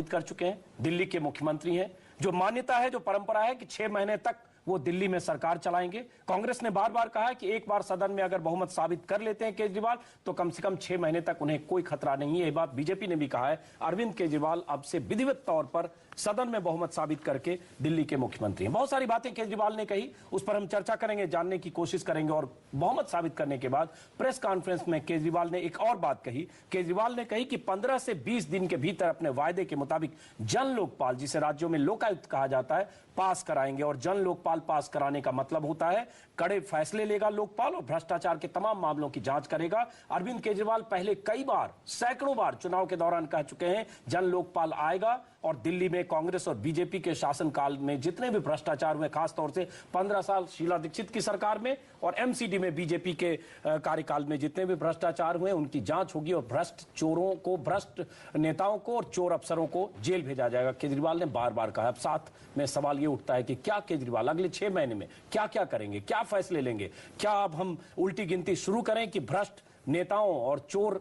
कर चुके हैं, दिल्ली के मुख्यमंत्री हैं। जो मान्यता है, जो परंपरा है कि 6 महीने तक वो दिल्ली में सरकार चलाएंगे। कांग्रेस ने बार बार कहा है कि एक बार सदन में अगर बहुमत साबित कर लेते हैं केजरीवाल तो कम से कम 6 महीने तक उन्हें कोई खतरा नहीं है। ये बात बीजेपी ने भी कहा है। अरविंद केजरीवाल अब से विधिवत तौर पर सदन में बहुमत साबित करके दिल्ली के मुख्यमंत्री हैं। बहुत सारी बातें केजरीवाल ने कही, उस पर हम चर्चा करेंगे, जानने की कोशिश करेंगे। और बहुमत साबित करने के बाद प्रेस कॉन्फ्रेंस में केजरीवाल ने एक और बात कही। केजरीवाल ने कही कि 15 से 20 दिन के भीतर अपने वायदे के मुताबिक जन लोकपाल, जिसे राज्यों में लोकायुक्त कहा जाता है, पास कराएंगे। और जन लोकपाल पास कराने का मतलब होता है कड़े फैसले लेगा लोकपाल और भ्रष्टाचार के तमाम मामलों की जांच करेगा। अरविंद केजरीवाल पहले कई बार, सैकड़ों बार चुनाव के दौरान कह चुके हैं जन लोकपाल आएगा और दिल्ली में कांग्रेस और बीजेपी के शासनकाल में जितने भी भ्रष्टाचार हुए, खासतौर से 15 साल शीला दीक्षित की सरकार में और एमसीडी में बीजेपी के कार्यकाल में जितने भी भ्रष्टाचार हुए उनकी जांच होगी और भ्रष्ट चोरों को, भ्रष्ट नेताओं को और चोर अफसरों को जेल भेजा जाएगा। केजरीवाल ने बार बार कहा। अब साथ में सवाल ये उठता है कि क्या केजरीवाल अगले 6 महीने में क्या क्या करेंगे, क्या फैसले लेंगे? क्या अब हम उल्टी गिनती शुरू करें कि भ्रष्ट नेताओं और चोर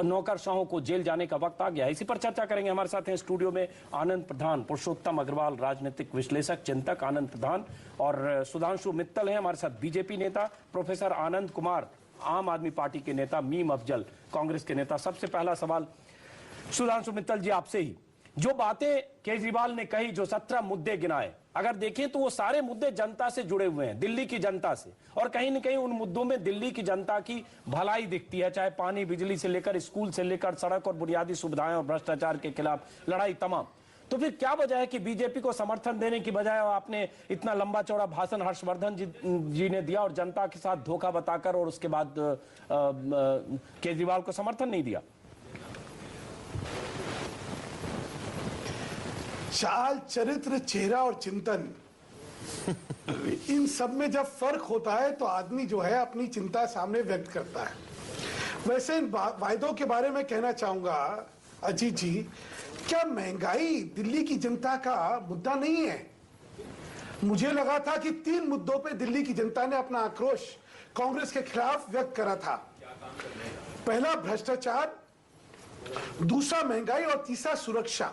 नौकरशाहों को जेल जाने का वक्त आ गया? इसी पर चर्चा करेंगे। हमारे साथ हैं स्टूडियो में आनंद प्रधान, पुरुषोत्तम अग्रवाल, राजनीतिक विश्लेषक, चिंतक आनंद प्रधान, और सुधांशु मित्तल हैं हमारे साथ, बीजेपी नेता, प्रोफेसर आनंद कुमार, आम आदमी पार्टी के नेता, मीम अफजल, कांग्रेस के नेता। सबसे पहला सवाल सुधांशु मित्तल जी आपसे ही। जो बातें केजरीवाल ने कही, जो 17 मुद्दे गिनाए, अगर देखें तो वो सारे मुद्दे जनता से जुड़े हुए हैं, दिल्ली की जनता से। और कहीं न कहीं उन मुद्दों में दिल्ली की जनता की भलाई दिखती है, चाहे पानी, बिजली से लेकर स्कूल से लेकर सड़क और बुनियादी सुविधाएं और भ्रष्टाचार के खिलाफ लड़ाई तमाम। तो फिर क्या वजह है कि बीजेपी को समर्थन देने की बजाय आपने इतना लंबा चौड़ा भाषण हर्षवर्धन जी ने दिया और जनता के साथ धोखा बताकर और उसके बाद केजरीवाल को समर्थन नहीं दिया? चाल, चरित्र, चेहरा और चिंतन, इन सब में जब फर्क होता है तो आदमी जो है अपनी चिंता सामने व्यक्त करता है। वैसे इन वायदों के बारे में कहना चाहूंगा अजीत जी, क्या महंगाई दिल्ली की जनता का मुद्दा नहीं है? मुझे लगा था कि 3 मुद्दों पे दिल्ली की जनता ने अपना आक्रोश कांग्रेस के खिलाफ व्यक्त करा था। पहला भ्रष्टाचार, दूसरा महंगाई और तीसरा सुरक्षा।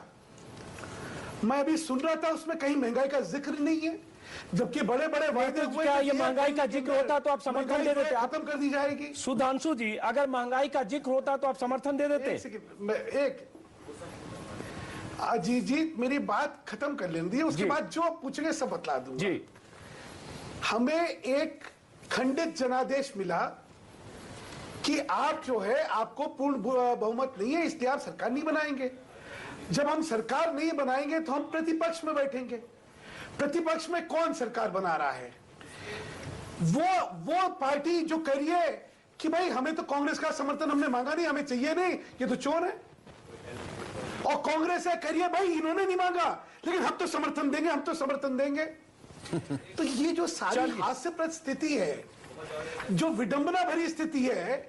मैं अभी सुन रहा था उसमें कहीं महंगाई का जिक्र नहीं है, जबकि बड़े बड़े वायदे हुए। क्या ये महंगाई का जिक्र होता तो आप समर्थन दे देते? खत्म कर दी जाएगी। सुधांशु जी, अगर महंगाई का जिक्र होता तो आप समर्थन दे देते? अजीत जी, मेरी बात खत्म कर लेने दी, उसके बाद जो पूछेंगे सब बतला दूंगा जी। हमें एक खंडित जनादेश मिला कि आप जो है, आपको पूर्ण बहुमत नहीं है, इसलिए आप सरकार नहीं बनाएंगे। जब हम सरकार नहीं बनाएंगे तो हम प्रतिपक्ष में बैठेंगे। प्रतिपक्ष में कौन सरकार बना रहा है? वो पार्टी जो कह रही है कि भाई हमें तो कांग्रेस का समर्थन हमने मांगा नहीं, हमें चाहिए नहीं, ये तो चोर है। और कांग्रेस है कह रही है भाई इन्होंने नहीं मांगा लेकिन हम तो समर्थन देंगे, हम तो समर्थन देंगे। तो ये जो सारी हास्यप्रद स्थिति है, जो विडंबना भरी स्थिति है,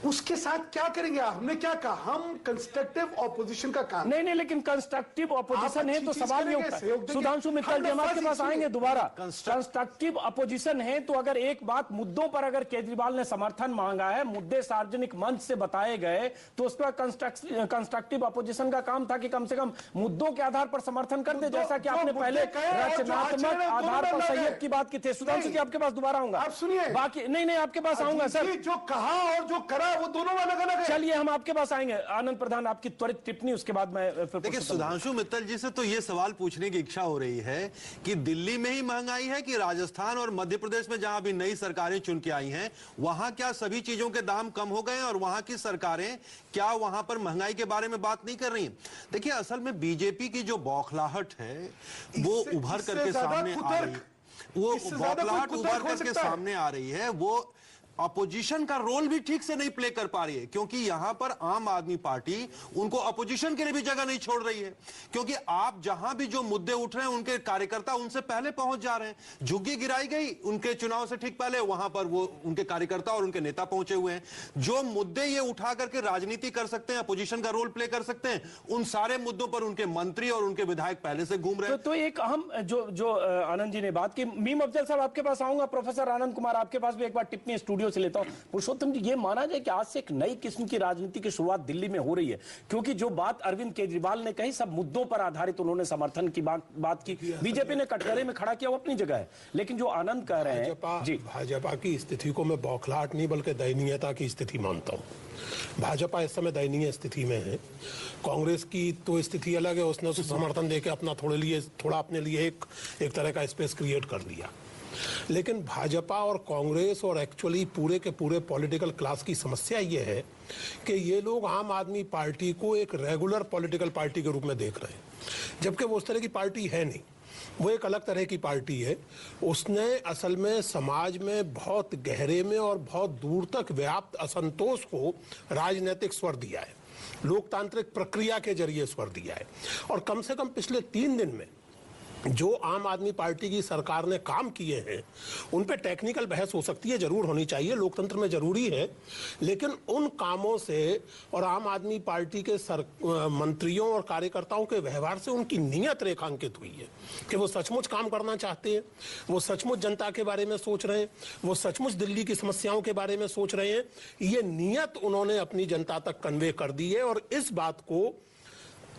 उसके साथ क्या करेंगे? हमने क्या कहा? हम कंस्ट्रक्टिव ऑपोजिशन का काम। नहीं, लेकिन कंस्ट्रक्टिव ऑपोजिशन है तो सवाल ये उठता है। सुधांशु मित्तल जी, हम आपके पास आएंगे दोबारा। कंस्ट्रक्टिव ऑपोजिशन है तो अगर एक बात, मुद्दों पर अगर केजरीवाल ने समर्थन मांगा है, मुद्दे सार्वजनिक मंच से बताए गए, तो उस पर कंस्ट्रक्टिव ऑपोजिशन का काम था कि कम से कम मुद्दों के आधार पर समर्थन कर दे, जैसा कि आपने पहले रचनात्मक आधार पर सहयोग की बात की थी। सुधांशु जी, आपके पास दोबारा आऊंगा। आप सुनिए, बाकी नहीं, आपके पास आऊंगा सर। जो कहा और जो करा वो दोनों अलग अलग है। चलिए हम आपके पास आएंगे। आनंद प्रधान, आपकी त्वरित टिप्पणी, उसके बाद मैं फिर। देखिए, सुधांशु मित्तल जी से तो ये सवाल पूछने की इच्छा हो रही है कि दिल्ली में ही महंगाई है कि राजस्थान और मध्य प्रदेश में जहां भी नई सरकारें चुन के आई हैं, वहां क्या सभी चीजों के दाम कम हो गए और वहां की सरकारें क्या वहां पर महंगाई के बारे में बात नहीं कर रही? देखिए, असल में बीजेपी की जो बौखलाहट है वो उभर करके सामने आ रही है। वो बौखलाहट उभर करके सामने आ रही है। वो अपोजिशन का रोल भी ठीक से नहीं प्ले कर पा रही है, क्योंकि यहां पर आम आदमी पार्टी उनको अपोजिशन के लिए भी जगह नहीं छोड़ रही है। क्योंकि आप जहां भी जो मुद्दे उठ रहे हैं, उनके कार्यकर्ता उनसे पहले पहुंच जा रहे हैं। झुग्गी गिराई गई उनके चुनाव से ठीक पहले, वहां पर वो उनके कार्यकर्ता और उनके नेता पहुंचे हुए हैं। जो मुद्दे ये उठा करके राजनीति कर सकते हैं, अपोजिशन का रोल प्ले कर सकते हैं, उन सारे मुद्दों पर उनके मंत्री और उनके विधायक पहले से घूम रहे हैं। तो एक अहम जो आनंद जी ने बात की, मीम अफजल साहब आपके पास आऊंगा, प्रोफेसर आनंद कुमार आपके पास भी एक बार टिप्पणी स्टूडियो दिल्लियों से लेता हूं। पुरुषोत्तम जी, ये माना जाए कि आज से एक नई किस्म की राजनीति की शुरुआत दिल्ली में हो रही है, क्योंकि जो बात अरविंद केजरीवाल ने कही सब मुद्दों पर आधारित उन्होंने समर्थन की बात की। बीजेपी ने कटघरे में खड़ा किया, वो अपनी जगह है, लेकिन जो आनंद कह रहे हैं जी, भाजपा की स्थिति को मैं बौखलाहट नहीं बल्कि दयनीयता की स्थिति मानता हूं। भाजपा इस समय दयनीय स्थिति में है। कांग्रेस की तो स्थिति अलग है, उसने उसे समर्थन देकर थोड़ा अपने लिए एक तरह का स्पेस क्रिएट कर लिया। लेकिन भाजपा और कांग्रेस और एक्चुअली पूरे के पूरे पॉलिटिकल क्लास की समस्या ये है कि ये लोग आम आदमी पार्टी को एक रेगुलर पॉलिटिकल पार्टी के रूप में देख रहे हैं, जबकि वो उस तरह की पार्टी है नहीं। वो एक अलग तरह की पार्टी है। उसने असल में समाज में बहुत गहरे में और बहुत दूर तक व्याप्त असंतोष को राजनीतिक स्वर दिया है, लोकतांत्रिक प्रक्रिया के जरिए स्वर दिया है। और कम से कम पिछले 3 दिन में जो आम आदमी पार्टी की सरकार ने काम किए हैं उन पे टेक्निकल बहस हो सकती है, जरूर होनी चाहिए, लोकतंत्र में जरूरी है, लेकिन उन कामों से और आम आदमी पार्टी के मंत्रियों और कार्यकर्ताओं के व्यवहार से उनकी नीयत रेखांकित हुई है कि वो सचमुच काम करना चाहते हैं, वो सचमुच जनता के बारे में सोच रहे हैं, वो सचमुच दिल्ली की समस्याओं के बारे में सोच रहे हैं। ये नीयत उन्होंने अपनी जनता तक कन्वे कर दी है। और इस बात को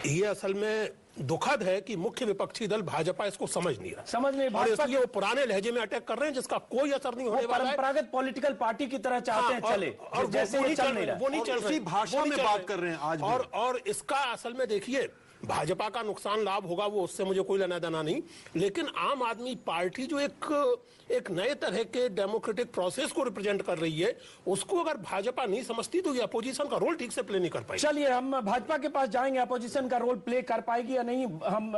ये असल में दुखद है कि मुख्य विपक्षी दल भाजपा इसको समझ नहीं रहा, और इसलिए वो पुराने लहजे में अटैक कर रहे हैं जिसका कोई असर नहीं होने वाला है। परंपरागत पॉलिटिकल पार्टी की तरह चाहते हैं चले, और जैसे वो चल नहीं रहा, वो नहीं चल रही भाषा में बात कर रहे हैं आज। और इसका असल में देखिए, भाजपा का नुकसान लाभ होगा वो उससे मुझे कोई लेना देना नहीं, लेकिन आम आदमी पार्टी जो एक नए तरह के डेमोक्रेटिक प्रोसेस को रिप्रेजेंट कर रही है, उसको अगर भाजपा नहीं समझती तो ये अपोजिशन का रोल ठीक से प्ले नहीं कर पाएगी। चलिए हम भाजपा के पास जाएंगे, अपोजिशन का रोल प्ले कर पाएगी या नहीं हम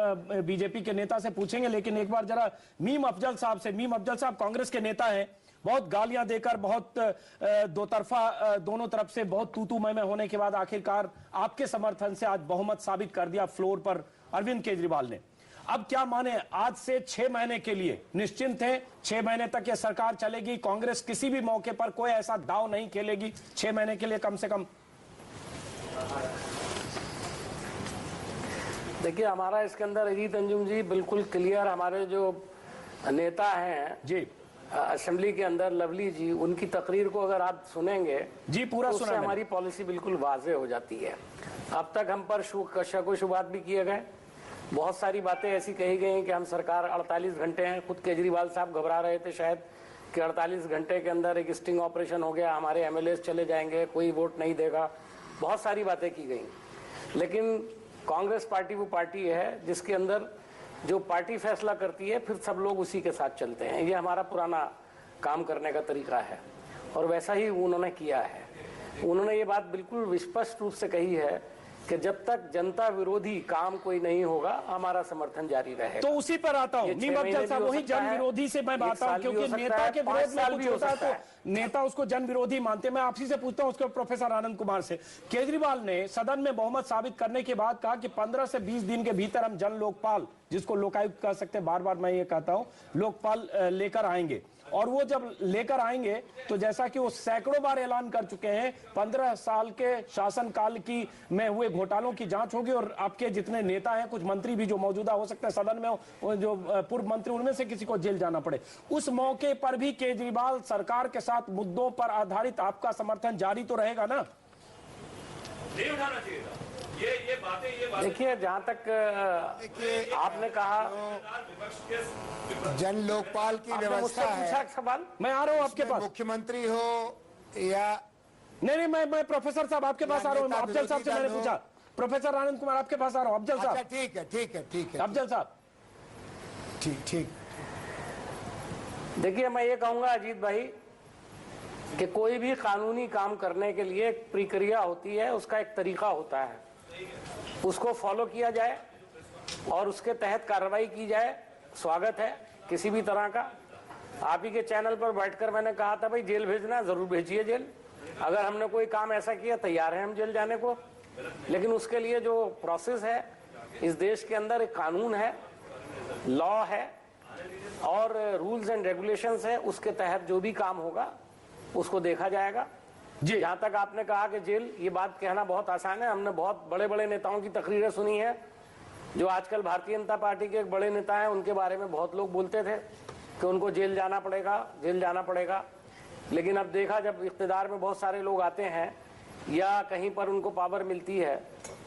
बीजेपी के नेता से पूछेंगे, लेकिन एक बार जरा मीम अफजल साहब से। मीम अफजल साहब कांग्रेस के नेता हैं, बहुत गालियां देकर, बहुत दोनों तरफ से बहुत तू मैं होने के बाद आखिरकार आपके समर्थन से आज बहुमत साबित कर दिया फ्लोर पर अरविंद केजरीवाल ने। अब क्या माने, आज से 6 महीने के लिए निश्चिंत है, 6 महीने तक यह सरकार चलेगी, कांग्रेस किसी भी मौके पर कोई ऐसा दाव नहीं खेलेगी 6 महीने के लिए कम से कम? देखिए, हमारा इसके अंदर अजीत अंजुम जी बिल्कुल क्लियर, हमारे जो नेता हैं जी असेंबली के अंदर, लवली जी, उनकी तकरीर को अगर आप सुनेंगे जी पूरा तो सुना, हमारी पॉलिसी बिल्कुल वाज़ेह हो जाती है। अब तक हम पर शको-शुबात भी किए गए, बहुत सारी बातें ऐसी कही गई कि हम सरकार 48 घंटे हैं, खुद केजरीवाल साहब घबरा रहे थे शायद कि 48 घंटे के अंदर एक स्टिंग ऑपरेशन हो गया, हमारे एमएलएस चले जाएंगे, कोई वोट नहीं देगा, बहुत सारी बातें की गई। लेकिन कांग्रेस पार्टी वो पार्टी है जिसके अंदर जो पार्टी फैसला करती है फिर सब लोग उसी के साथ चलते हैं। ये हमारा पुराना काम करने का तरीका है और वैसा ही उन्होंने किया है। उन्होंने ये बात बिल्कुल स्पष्ट रूप से कही है कि जब तक जनता विरोधी काम कोई नहीं होगा हमारा समर्थन जारी रहेगा। तो उसी पर आता हूँ मीम अफजल साहब, वही जन विरोधी से मैं बात आता हूँ, क्योंकि नेता के विरोध में कुछ होता है तो नेता उसको जन विरोधी मानते हैं। मैं आपसी से पूछता हूँ उसके प्रोफेसर आनंद कुमार से। केजरीवाल ने सदन में बहुमत साबित करने के बाद कहा कि 15 से 20 दिन के भीतर हम जन लोकपाल, जिसको लोकायुक्त कह सकते हैं, बार बार मैं ये कहता हूँ, लोकपाल लेकर आएंगे। और वो जब लेकर आएंगे तो जैसा कि वो सैकड़ों बार ऐलान कर चुके हैं, 15 साल के शासनकाल की में हुए घोटालों की जांच होगी और आपके जितने नेता हैं, कुछ मंत्री भी जो मौजूदा हो सकते हैं सदन में, जो पूर्व मंत्री, उनमें से किसी को जेल जाना पड़े। उस मौके पर भी केजरीवाल सरकार के साथ मुद्दों पर आधारित आपका समर्थन जारी तो रहेगा ना? नहीं उठाना चाहिए था ये बातें। देखिए, जहाँ तक आपने कहा जन लोकपाल की व्यवस्था है, सवाल मैं आ रहा हूँ आपके पास, मुख्यमंत्री हो या नहीं मैं प्रोफेसर साहब आपके पास आ रहा हूँ। अफजल साहब से मैंने पूछा, प्रोफेसर आनंद कुमार आपके पास आ रहा हूँ। अफजल साहब, ठीक है अफजल साहब, ठीक। देखिए, मैं ये कहूंगा अजीत भाई कि कोई भी कानूनी काम करने के लिए एक प्रक्रिया होती है, उसका एक तरीका होता है, उसको फॉलो किया जाए और उसके तहत कार्रवाई की जाए। स्वागत है किसी भी तरह का। आप ही के चैनल पर बैठकर मैंने कहा था भाई जेल भेजना, जरूर भेजिए जेल, अगर हमने कोई काम ऐसा किया तैयार है हम जेल जाने को। लेकिन उसके लिए जो प्रोसेस है, इस देश के अंदर एक कानून है, लॉ है और रूल्स एंड रेगुलेशंस है, उसके तहत जो भी काम होगा उसको देखा जाएगा। जी, जहां तक आपने कहा कि जेल, ये बात कहना बहुत आसान है। हमने बहुत बड़े बड़े नेताओं की तकरीरें सुनी है, जो आजकल भारतीय जनता पार्टी के एक बड़े नेता हैं, उनके बारे में बहुत लोग बोलते थे कि उनको जेल जाना पड़ेगा, जेल जाना पड़ेगा। लेकिन अब देखा जब इख्तिदार में बहुत सारे लोग आते हैं या कहीं पर उनको पावर मिलती है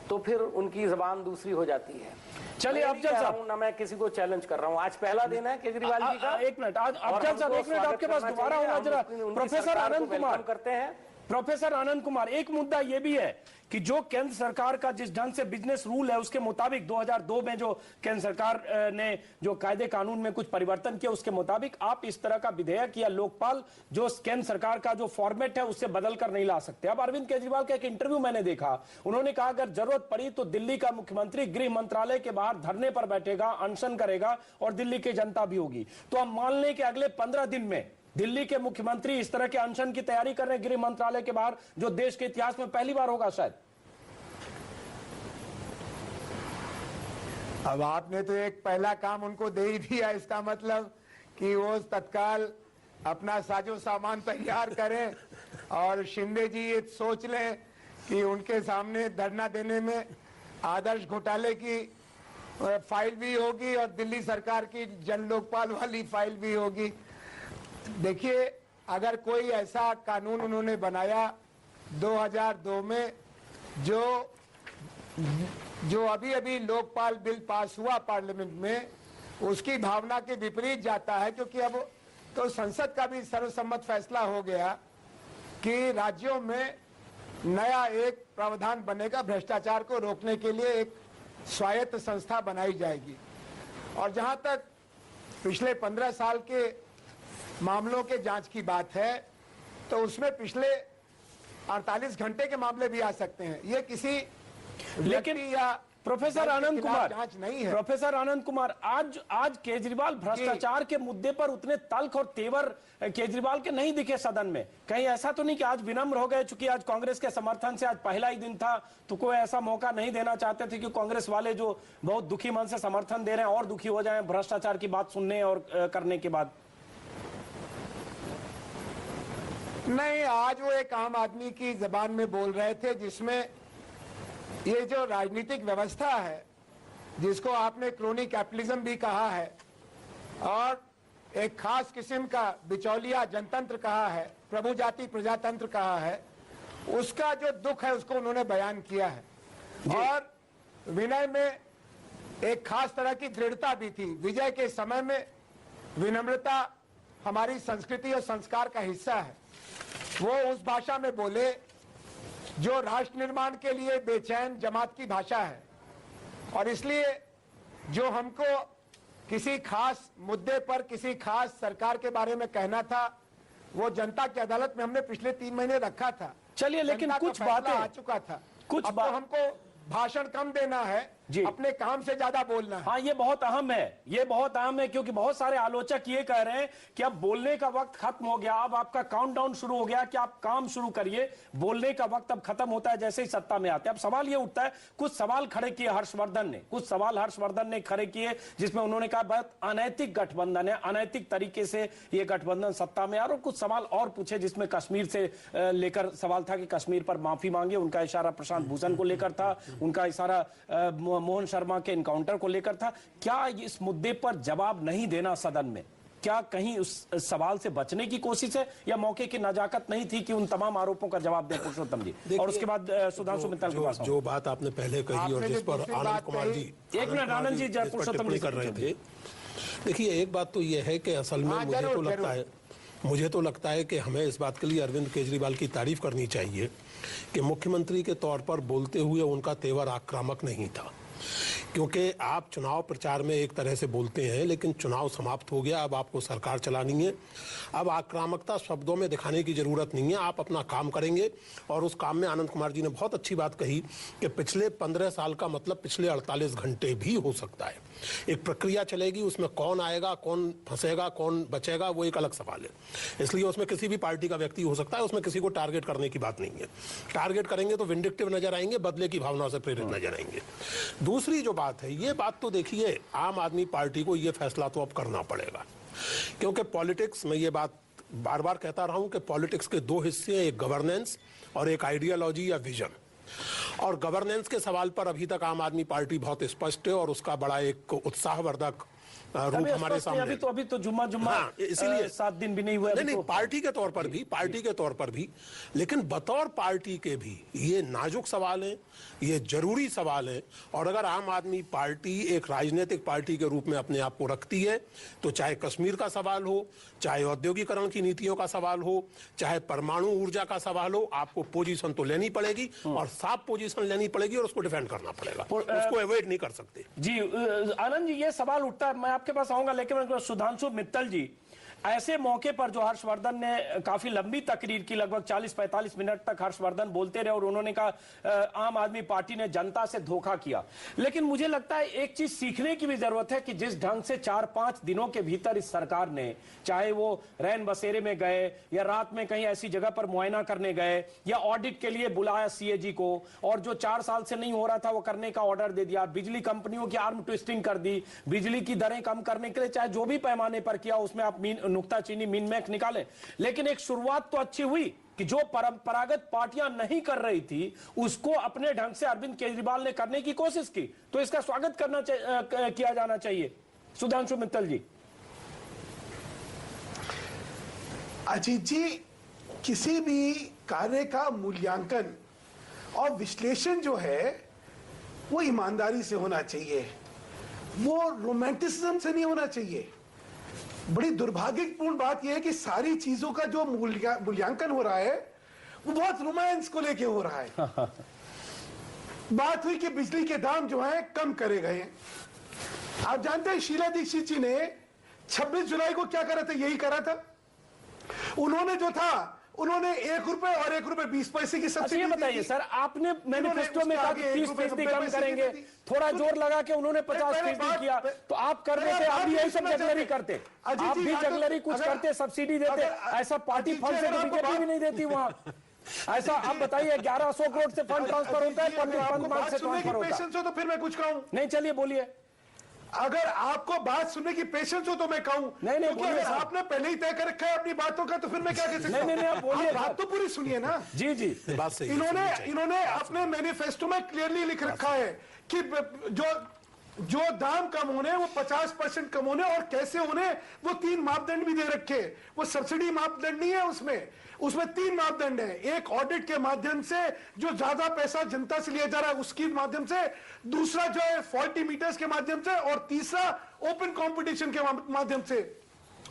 तो फिर उनकी जबान दूसरी हो जाती है। चलिए अफजल साहब, ना मैं किसी को चैलेंज कर रहा हूं, आज पहला दिन है केजरीवाल जी का। एक मिनट, आज अफजल साहब एक मिनट आपके पास दोबारा होगा जरा। प्रोफेसर आनंद कुमार करते हैं। प्रोफेसर आनंद कुमार, एक मुद्दा यह भी है कि जो केंद्र सरकार का जिस ढंग से बिजनेस रूल है उसके मुताबिक 2002 में जो केंद्र सरकार ने जो कायदे कानून में कुछ परिवर्तन किया उसके मुताबिक आप इस तरह का विधेयक या लोकपाल जो केंद्र सरकार का जो फॉर्मेट है उससे बदल कर नहीं ला सकते। अब अरविंद केजरीवाल का एक इंटरव्यू मैंने देखा, उन्होंने कहा अगर जरूरत पड़ी तो दिल्ली का मुख्यमंत्री गृह मंत्रालय के बाहर धरने पर बैठेगा, अनशन करेगा और दिल्ली की जनता भी होगी। तो हम मान लें कि अगले 15 दिन में दिल्ली के मुख्यमंत्री इस तरह के अनशन की तैयारी कर रहे हैं गृह मंत्रालय के बाहर, जो देश के इतिहास में पहली बार होगा शायद। अब आपने तो एक पहला काम उनको दे ही दिया, इसका मतलब कि वो तत्काल अपना साजो सामान तैयार करें और शिंदे जी ये सोच लें कि उनके सामने धरना देने में आदर्श घोटाले की फाइल भी होगी और दिल्ली सरकार की जन लोकपाल वाली फाइल भी होगी। देखिए, अगर कोई ऐसा कानून उन्होंने बनाया 2002 में जो अभी अभी लोकपाल बिल पास हुआ पार्लियामेंट में, उसकी भावना के विपरीत जाता है, क्योंकि अब तो संसद का भी सर्वसम्मत फैसला हो गया कि राज्यों में नया एक प्रावधान बनेगा, भ्रष्टाचार को रोकने के लिए एक स्वायत्त संस्था बनाई जाएगी। और जहां तक पिछले 15 साल के मामलों के जांच की बात है तो उसमें पिछले 48 घंटे के मामले भी आ सकते हैं। ये किसी लेकिन या प्रोफेसर आनंद कुमार, जांच नहीं है। प्रोफेसर आनंद कुमार, आज केजरीवाल भ्रष्टाचार के मुद्दे पर उतने तल्ख और तेवर केजरीवाल के नहीं दिखे सदन में। कहीं ऐसा तो नहीं कि आज विनम्र हो गए, चूंकि आज कांग्रेस के समर्थन से आज पहला ही दिन था तो कोई ऐसा मौका नहीं देना चाहते थे कि कांग्रेस वाले जो बहुत दुखी मन से समर्थन दे रहे हैं और दुखी हो जाएं भ्रष्टाचार की बात सुनने और करने के बाद? नहीं, आज वो एक आम आदमी की जबान में बोल रहे थे, जिसमें ये जो राजनीतिक व्यवस्था है जिसको आपने क्रोनी कैपिटलिज्म भी कहा है और एक खास किस्म का बिचौलिया जनतंत्र कहा है, प्रभु जाति प्रजातंत्र कहा है, उसका जो दुख है उसको उन्होंने बयान किया है। और विनय में एक खास तरह की दृढ़ता भी थी। विजय के समय में विनम्रता हमारी संस्कृति और संस्कार का हिस्सा है। वो उस भाषा में बोले जो राष्ट्र निर्माण के लिए बेचैन जमात की भाषा है। और इसलिए जो हमको किसी खास मुद्दे पर किसी खास सरकार के बारे में कहना था, वो जनता की अदालत में हमने पिछले 3 महीने रखा था। चलिए, लेकिन कुछ बातें आ चुका था, कुछ अब तो हमको भाषण कम देना है, अपने काम से ज्यादा बोलना है। हाँ, ये बहुत अहम है, ये बहुत अहम है, क्योंकि बहुत सारे आलोचक ये कह रहे हैं कि अब बोलने का वक्त खत्म हो गया, अब आपका काउंटडाउन शुरू हो गया कि आप काम शुरू करिए, बोलने का वक्त अब खत्म होता है जैसे ही सत्ता में आते हैं। अब सवाल ये उठता है, कुछ सवाल खड़े किए हर्षवर्धन ने खड़े किए, जिसमें उन्होंने कहा बहुत अनैतिक गठबंधन है, अनैतिक तरीके से ये गठबंधन सत्ता में आ रहा। और कुछ सवाल और पूछे, जिसमें कश्मीर से लेकर सवाल था कि कश्मीर पर माफी मांगे, उनका इशारा प्रशांत भूषण को लेकर था, उनका इशारा मोहन शर्मा के एनकाउंटर को लेकर था। क्या इस मुद्दे पर जवाब नहीं देना सदन में, क्या कहीं उस सवाल से बचने की कोशिश है, या मौके की नजाकत नहीं थी कि उन तमाम आरोपों का जवाब दें पुरुषोत्तम जी? और उसके बाद सुधांशु मित्तल के पास जो बात आपने पहले कही और जिस पर आनंद कुमार जी आनंद जी पुरुषोत्तम जी कर रहे थे, देखिए एक बात तो यह है कि असल में मुझे तो लगता है कि हमें इस बात के लिए अरविंद केजरीवाल की तारीफ करनी चाहिए कि मुख्यमंत्री के तौर पर बोलते हुए उनका तेवर आक्रामक नहीं था। क्योंकि आप चुनाव प्रचार में एक तरह से बोलते हैं, लेकिन चुनाव समाप्त हो गया, अब आपको सरकार चलानी है। अब आक्रामकता शब्दों में दिखाने की जरूरत नहीं है, आप अपना काम करेंगे। और उस काम में आनंद कुमार जी ने बहुत अच्छी बात कही कि पिछले 15 साल का मतलब पिछले 48 घंटे भी हो सकता है। एक प्रक्रिया चलेगी, उसमें कौन आएगा, कौन फंसेगा, कौन बचेगा, वो एक अलग सवाल है। इसलिए उसमें किसी भी पार्टी का व्यक्ति हो सकता है, उसमें किसी को टारगेट करने की बात नहीं है। टारगेट करेंगे तो विंडिक्टिव नजर आएंगे, बदले की भावना से प्रेरित नजर आएंगे। दूसरी जो बात है, ये बात तो देखिए आम आदमी पार्टी को ये फैसला तो अब करना पड़ेगा, क्योंकि पॉलिटिक्स में ये बात बार बार कहता रहा हूं कि पॉलिटिक्स के 2 हिस्से हैं, एक गवर्नेंस और एक आइडियोलॉजी या विजन। और गवर्नेंस के सवाल पर अभी तक आम आदमी पार्टी बहुत स्पष्ट है और उसका बड़ा एक उत्साहवर्धक रूप हमारे सामने। अभी तो जुम्मा हाँ, इसीलिए 7 दिन भी नहीं हुए। नहीं, पार्टी के तौर पर भी, लेकिन बतौर पार्टी के भी ये नाजुक सवाल है, ये जरूरी सवाल है। और अगर आम आदमी पार्टी एक राजनीतिक पार्टी के रूप में अपने आप को रखती है, तो चाहे कश्मीर का सवाल हो, चाहे औद्योगिकरण की नीतियों का सवाल हो, चाहे परमाणु ऊर्जा का सवाल हो, आपको पोजीशन तो लेनी पड़ेगी और साफ पोजीशन लेनी पड़ेगी और उसको डिफेंड करना पड़ेगा, उसको अवॉइड नहीं कर सकते। जी आनंद जी, ये सवाल उठता है, मैं आपके पास आऊंगा, लेकिन सुधांशु मित्तल जी, ऐसे मौके पर जो हर्षवर्धन ने काफी लंबी तकरीर की, लगभग 40-45 मिनट तक हर्षवर्धन बोलते रहे और उन्होंने कहा आम आदमी पार्टी ने जनता से धोखा किया। लेकिन मुझे लगता है एक चीज सीखने की भी जरूरत है कि जिस ढंग से 4-5 दिनों के भीतर इस सरकार ने, चाहे वो रैन बसेरे में गए या रात में कहीं ऐसी जगह पर मुआयना करने गए या ऑडिट के लिए बुलाया सीएजी को, और जो 4 साल से नहीं हो रहा था वो करने का ऑर्डर दे दिया, बिजली कंपनियों की आर्म ट्विस्टिंग कर दी, बिजली की दरें कम करने के लिए चाहे जो भी पैमाने पर किया उसमें आप नुक्ताचीनी मीन मैक निकालें, लेकिन एक शुरुआत तो अच्छी हुई कि जो परंपरागत पार्टियां नहीं कर रही थी उसको अपने ढंग से अरविंद केजरीवाल ने करने की कोशिश की, तो इसका स्वागत किया जाना चाहिए। सुधांशु मित्तल जी। अजीत जी, किसी भी कार्य का मूल्यांकन और विश्लेषण जो है वो ईमानदारी से होना चाहिए, वो रोमांटिसिज्म से नहीं होना चाहिए। बड़ी दुर्भाग्यपूर्ण बात यह है कि सारी चीजों का जो मूल्यांकन हो रहा है वो बहुत रोमांस को लेके हो रहा है। बात हुई कि बिजली के दाम जो हैं कम करे गए। आप जानते हैं शीला दीक्षित जी ने 26 जुलाई को क्या करा था? यही करा था। उन्होंने जो था, उन्होंने 1 रुपए और 1 रुपए 20 पैसे की सब्सिडी। बताइए सर, आपने मैनिफेस्टो में कहा 30% कम करेंगे, थोड़ा जोर लगा के उन्होंने 50% किया, तो आप कर रहे थे, आप भी यही सब जगलरी करते, आप भी जगलरी कुछ करते, सब्सिडी देते, ऐसा पार्टी फंड से तो बीजेपी भी नहीं देती वहां। ऐसा आप बताइए, 1100 करोड़ से फंड ट्रांसफर होता है, पब्लिक फंड से ट्रांसफर होता है। तो फिर मैं कुछ कहूं? नहीं, चलिए बोलिए। अगर आपको बात सुनने की पेशेंस हो तो मैं कहूं, नहीं, क्योंकि अगर आपने पहले ही तय कर रखा है अपनी बातों का, तो फिर मैं क्या कह सकता हूं? नहीं, आप बोलिए, बात तो पूरी सुनिए ना। जी जी, बात सही। इन्होंने अपने मैनिफेस्टो में क्लियरली लिख रखा है कि जो दाम कम होने वो 50% कम होने, और कैसे होने वो 3 मापदंड भी दे रखे। वो सब्सिडी मापदंड नहीं है, उसमें 3 मापदंड है। एक ऑडिट के माध्यम से जो ज्यादा पैसा जनता से लिया जा रहा है उसके माध्यम से, दूसरा जो है फॉल्टी मीटर्स के माध्यम से, और तीसरा ओपन कंपटीशन के माध्यम से।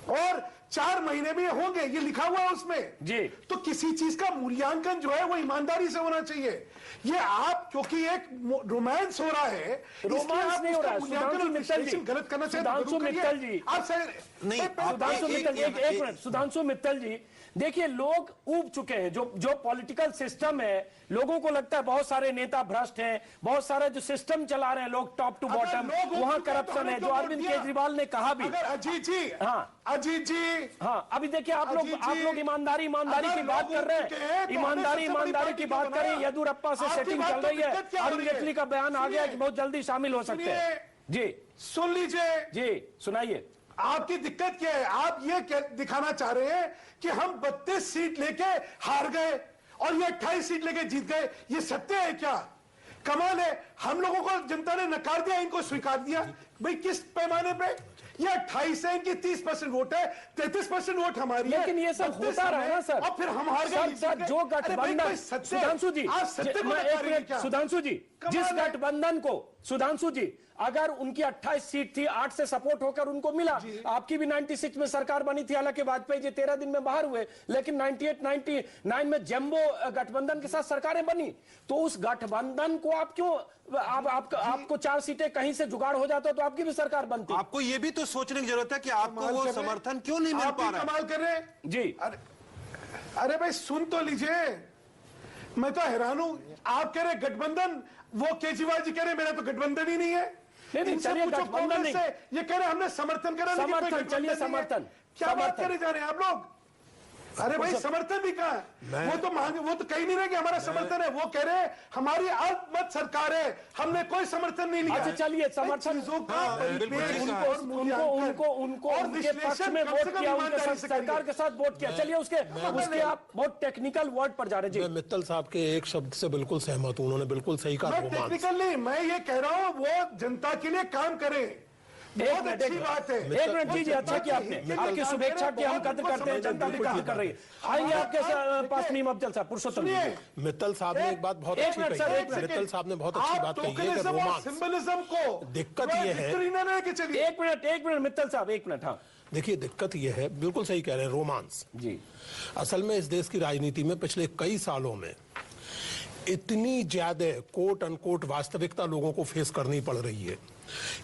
और 4 महीने में होंगे, ये लिखा हुआ है उसमें जी। तो किसी चीज का मूल्यांकन जो है वो ईमानदारी से होना चाहिए। ये आप, क्योंकि एक रोमांस हो रहा है, रोमांस नहीं हो रहा है। सुधांशु मित्तल जी, गलत करना चाहिए। सुधांशु मित्तल जी, आप नहीं, सुधांशु मित्तल जी, एक मिनट। सुधांशु मित्तल जी, देखिए लोग ऊब चुके हैं, जो पॉलिटिकल सिस्टम है, लोगों को लगता है बहुत सारे नेता भ्रष्ट हैं, बहुत सारे जो सिस्टम चला रहे हैं लोग टॉप टू बॉटम, वहां करप्शन है, जो अरविंद केजरीवाल ने कहा भी। अगर अजीत जी, हाँ, अभी देखिए आप लोग ईमानदारी की बात कर रहे हैं, ईमानदारी की बात करें। येदियुरप्पा से सेटिंग चल रही है, अरुण जेटली का बयान आ गया कि बहुत जल्दी शामिल हो सकते हैं। जी सुन लीजिए, जी सुनाइए। आपकी दिक्कत क्या है? आप ये दिखाना चाह रहे हैं कि हम 32 सीट लेके हार गए और ये 28 सीट लेके जीत गए। ये सत्य है क्या? कमाल है। हम लोगों को जनता ने नकार दिया, इनको स्वीकार दिया। भाई किस पैमाने पे? ये 28 है, इनकी 30% वोट है, 33% वोट हमारी है। लेकिन ये सब होता रहा ना सर, और फिर हम हार गए। सर जो गठबंधन, सुधांशु जी, सुधांशु जी, जिस गठबंधन को, सुधांशु जी, अगर उनकी 28 सीट थी, 8 से सपोर्ट होकर उनको मिला, आपकी भी 96 में सरकार बनी थी, हालांकि वाजपेयी जी 13 दिन में बाहर हुए, लेकिन 98-99 में जंबो गठबंधन के साथ सरकारें बनी। तो उस गठबंधन को आप क्यों, आपको 4 सीटें कहीं से जुगाड़ हो जाता तो आपकी भी सरकार बनती। आपको ये भी तो सोचने की जरूरत है कि आपको वो समर्थन क्यों नहीं मिल पा रहा है। कमाल कर रहे हैं जी। अरे भाई सुन तो लीजिए, मैं तो हैरान हूं। आप कह रहे गठबंधन, वो केजरीवाल जी कह रहे मेरा तो गठबंधन ही नहीं है। नहीं, चलिए गठबंधन नहीं, ये कह रहे हमने समर्थन करा, समर्थन, चलिए समर्थन, क्या बात करे जा रहे हैं आप लोग? अरे भाई समर्थन भी कहा है? वो तो कहीं नहीं रहे कि हमारा समर्थन है। वो कह रहे हैं हमारी अल्पमत सरकार है, हमने कोई समर्थन नहीं लिया। अच्छा चलिए, समर्थन उनको उनके पक्ष में वोट किया, उनके सरकार के साथ वोट किया। चलिए उसके आप बहुत टेक्निकल वर्ड पर जा रहे हैं। मैं मित्तल साहब के एक शब्द से बिल्कुल सहमत हूं, उन्होंने बिल्कुल सही कहा। टेक्निकल नहीं, मैं ये कह रहा हूं वो जनता के लिए काम करें, बहुत अच्छी बात है। एक मिनट दीजिए, अच्छा किया आपने, आपकी शुभेच्छा की हम कदर करते हैं, जनता भी कदर कर रही है। आइए आपके पास मीम अफजल साहब, पुरुषोत्तम जी। मित्तल साहब ने एक बात बहुत अच्छी कही है, मित्तल साहब ने बहुत अच्छी बात कही है कि रोमांस, सिंबलिज्म को दिक्कत ये है, एक मिनट मित्तल साहब, एक मिनट। हाँ देखिए दिक्कत ये है, बिल्कुल सही कह रहे हैं, रोमांस जी। असल में इस देश की राजनीति में पिछले कई सालों में इतनी ज्यादा कोट अनकोट वास्तविकता लोगों को फेस करनी पड़ रही है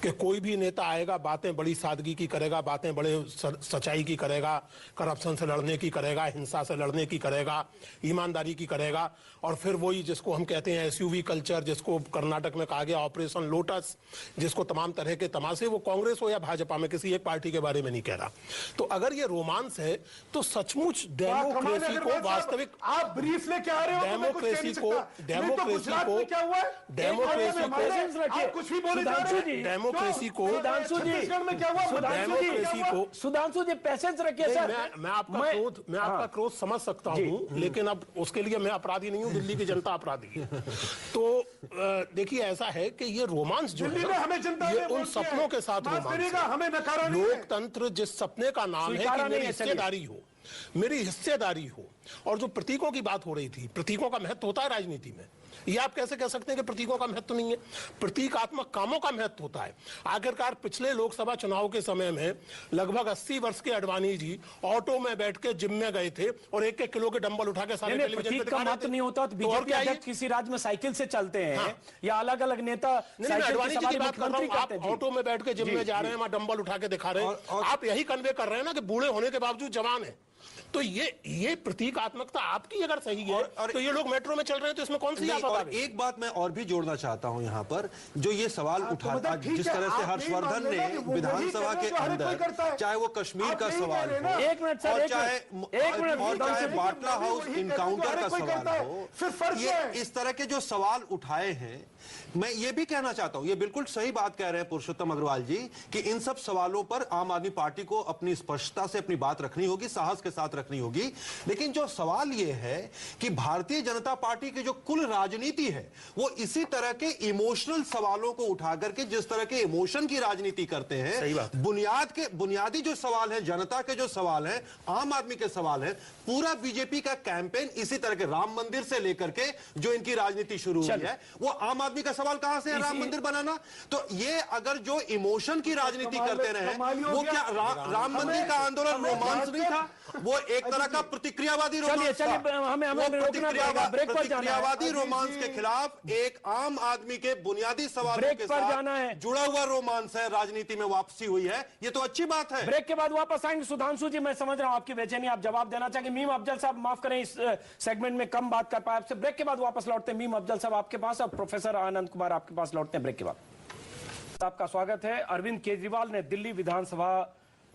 कि कोई भी नेता आएगा, बातें बड़ी सादगी की करेगा, बातें बड़े सच्चाई की करेगा, करप्शन से लड़ने की करेगा, हिंसा से लड़ने की करेगा, ईमानदारी की करेगा, और फिर वही जिसको हम कहते हैं एसयूवी कल्चर, जिसको कर्नाटक में कहा गया ऑपरेशन लोटस, जिसको तमाम तरह के तमाशे, वो कांग्रेस हो या भाजपा में किसी एक पार्टी के बारे में नहीं कह रहा। तो अगर ये रोमांस है तो सचमुच डेमोक्रेसी को वास्तविक, आप ब्रीफ लेके आ रहे हो, डेमोक्रेसी को कुछ भी बोले जा रहे हैं। डेमोक्रेसी को, छत्तीसगढ़ में क्या हुआ? डेमोक्रेसी को, सुधांशु जी पैसेंस रखिए सर। मैं आपका क्रोध समझ सकता हूं, लेकिन अब उसके लिए मैं अपराधी नहीं हूं, दिल्ली की जनता अपराधी है। तो देखिए ऐसा है कि ये रोमांस जो है हमें जनता ये उन सपनों के साथ रोमांस है। हमें नकारा नहीं है। लोकतंत्र जिस सपने का नाम है कि मेरी हिस्सेदारी हो, मेरी हिस्सेदारी हो, और जो प्रतीकों की बात हो रही थी, प्रतीकों का महत्व होता है राजनीति में। ये आप कैसे कह सकते हैं कि प्रतीकों का महत्व नहीं है? प्रतीकात्मक कामों का महत्व होता है। आखिरकार पिछले लोकसभा चुनाव के समय में लगभग 80 वर्ष के अडवाणी जी ऑटो में बैठ के जिम में गए थे और 1-1 किलो के डंबल उठा के सारे टेलीविजन पे दिखा रहे थे। नहीं होता तो बीजेपी अध्यक्ष किसी राज्य में साइकिल से चलते हैं या अलग अलग नेता अडवाणी जी की बात कर रहा हूं, आप ऑटो में बैठ के जिम में जा रहे हैं, वहां डंबल उठा के दिखा रहे हैं। आप यही कन्वे कर रहे हैं ना कि बूढ़े होने के बावजूद जवान है। तो ये प्रतीकात्मकता आपकी अगर सही है तो ये लोग मेट्रो में चल रहे हैं, तो इसमें कौन सी आपदा है? एक बात मैं और भी जोड़ना चाहता हूं यहां पर, जो ये सवाल उठाता, जिस तरह से हर्षवर्धन ने विधानसभा के अंदर, चाहे वो कश्मीर का सवाल हो, एक मिनट सर, और चाहे बाटला हाउस इनकाउंटर का सवाल हो, ये इस तरह के जो सवाल उठाए हैं, मैं ये भी कहना चाहता हूं, ये बिल्कुल सही बात कह रहे हैं पुरुषोत्तम अग्रवाल जी, कि इन सब सवालों पर आम आदमी पार्टी को अपनी स्पष्टता से अपनी बात रखनी होगी, साहस के साथ रखनी होगी। लेकिन जो सवाल ये है कि भारतीय जनता पार्टी की जो कुल राजनीति है वो इसी तरह के इमोशनल सवालों को उठा करके, जिस तरह के इमोशन की राजनीति करते हैं, बुनियादी जो सवाल है, जनता के जो सवाल है, आम आदमी के सवाल है, पूरा बीजेपी का कैंपेन इसी तरह के राम मंदिर से लेकर के जो इनकी राजनीति शुरू हुई है, वो आम आदमी का सवाल कहां से है राम मंदिर बनाना। तो ये अगर जो इमोशन की राजनीति करते रहे, वो क्या राम मंदिर का आंदोलन रोमांस नहीं था? वो एक तरह का प्रतिक्रियावादी रोमांस था। प्रतिक्रियावादी रोमांस के खिलाफ एक आम आदमी के बुनियादी सवालों के साथ जुड़ा हुआ रोमांस है, राजनीति में वापसी हुई है। ये तो अच्छी बात है। ब्रेक के बाद वापस आएंगे। सुधांशु जी, मैं समझ रहा हूं आपकी बेचैनी, आप जवाब देना चाहेंगे। मीम अफजल साहब माफ करें, इस सेगमेंट में कम बात कर पाए आपसे। ब्रेक के बाद वापस लौटते हैं। मीम अफजल साहब आपके पास और प्रोफेसर आनंद कुमार आपके पास लौटते हैं ब्रेक के बाद। आपका स्वागत है। अरविंद केजरीवाल ने दिल्ली विधानसभा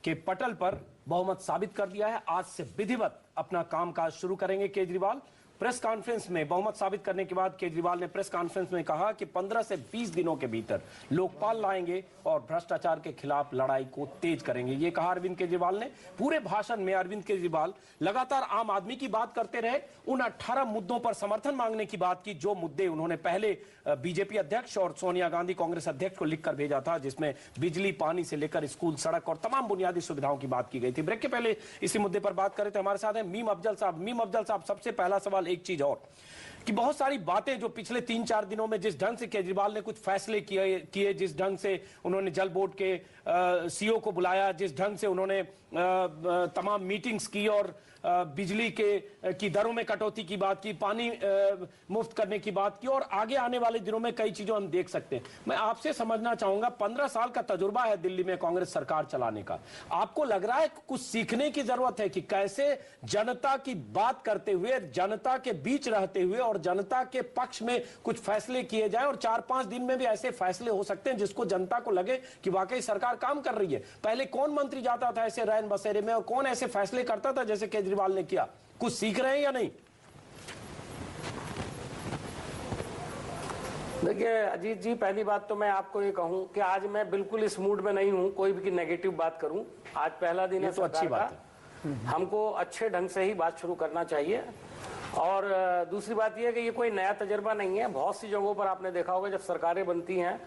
के पटल पर बहुमत साबित कर दिया है। आज से विधिवत अपना कामकाज शुरू करेंगे केजरीवाल। प्रेस कॉन्फ्रेंस में बहुमत साबित करने के बाद केजरीवाल ने प्रेस कॉन्फ्रेंस में कहा कि 15 से 20 दिनों के भीतर लोकपाल लाएंगे और भ्रष्टाचार के खिलाफ लड़ाई को तेज करेंगे। ये कहा अरविंद केजरीवाल ने। पूरे भाषण में अरविंद केजरीवाल लगातार आम आदमी की बात करते रहे। उन 18 मुद्दों पर समर्थन मांगने की बात की, जो मुद्दे उन्होंने पहले बीजेपी अध्यक्ष और सोनिया गांधी कांग्रेस अध्यक्ष को लिखकर भेजा था, जिसमें बिजली, पानी से लेकर स्कूल, सड़क और तमाम बुनियादी सुविधाओं की बात की गई थी। ब्रेक के पहले इसी मुद्दे पर बात करें तो हमारे साथ है मीम अफजल साहब। मीम अफजल साहब, सबसे पहला सवाल एक चीज और, कि बहुत सारी बातें जो पिछले 3-4 दिनों में जिस ढंग से केजरीवाल ने कुछ फैसले किए, जिस ढंग से उन्होंने जल बोर्ड के सीईओ को बुलाया, जिस ढंग से उन्होंने तमाम मीटिंग्स की और बिजली की दरों में कटौती की बात की, पानी मुफ्त करने की बात की, और आगे आने वाले दिनों में कई चीजों हम देख सकते हैं। मैं आपसे समझना चाहूंगा, 15 साल का तजुर्बा है दिल्ली में कांग्रेस सरकार चलाने का, आपको लग रहा है कुछ सीखने की जरूरत है कि कैसे जनता की बात करते हुए, जनता के बीच रहते हुए और जनता के पक्ष में कुछ फैसले किए जाए, और 4-5 दिन में भी ऐसे फैसले हो सकते हैं जिसको जनता को लगे कि वाकई सरकार काम कर रही है। पहले कौन मंत्री जाता था ऐसे रैन बसेरे में और कौन ऐसे फैसले करता था जैसे केजरीवाल ने किया? कुछ सीख रहे हैं या नहीं? देखिए अजीत जी, पहली बात तो मैं आपको ये कहूं कि आज मैं बिल्कुल इस मूड में नहीं हूं कोई भी नेगेटिव बात करूं। आज पहला दिन है, तो अच्छी बात है। हमको अच्छे ढंग से ही बात शुरू करना चाहिए। और दूसरी बात यह है कि ये कोई नया तजर्बा नहीं है। बहुत सी जगहों पर आपने देखा होगा जब सरकारें बनती हैं